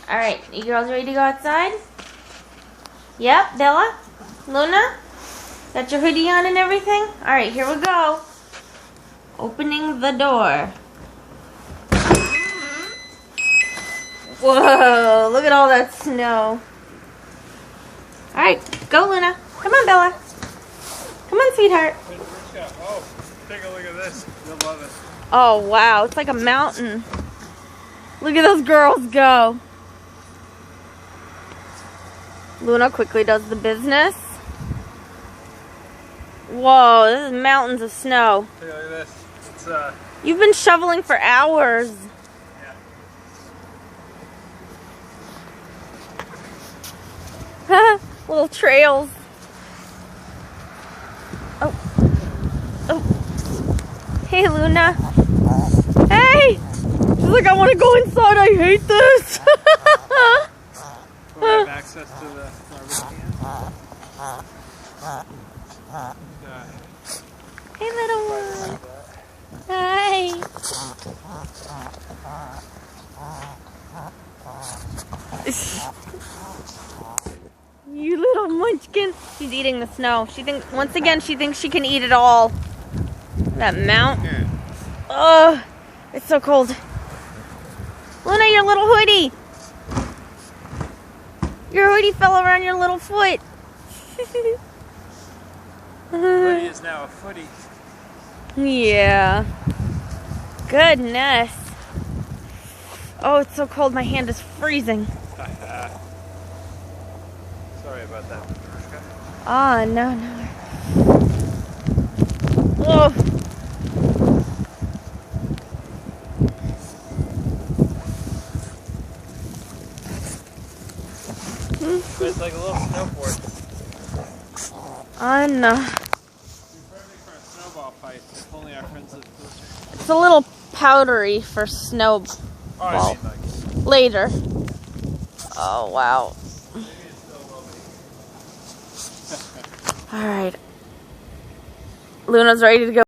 Alright, you girls ready to go outside? Yep, Bella? Luna? Got your hoodie on and everything? Alright, here we go. Opening the door. Whoa, look at all that snow. Alright, go Luna. Come on, Bella. Come on, sweetheart. Oh, take a look at this. You'll love it. Oh, wow. It's like a mountain. Look at those girls go. Luna quickly does the business. Whoa, this is mountains of snow. Take a look at this. It's, You've been shoveling for hours. Yeah. Little trails. Oh. Oh. Hey, Luna. Hey! She's like, I want to go inside. I hate this. We have access to the Hey, little one. Hi. You little munchkin. She's eating the snow. Once again, she thinks she can eat it all. That mountain. Oh, it's so cold. Luna, your little hoodie. Your hoodie fell around your little foot. hoodie is now a footy. Yeah. Goodness. Oh, it's so cold. My hand is freezing. Sorry about that, Matryoshka. Oh, no. Oh. It's like a little snowboard. I know. It'd be perfect for a snowball fight if only our friends lived closer. It's a little powdery for snowball. Oh, I mean, like, Later. Oh, wow. maybe it still will be. All right. Luna's ready to go.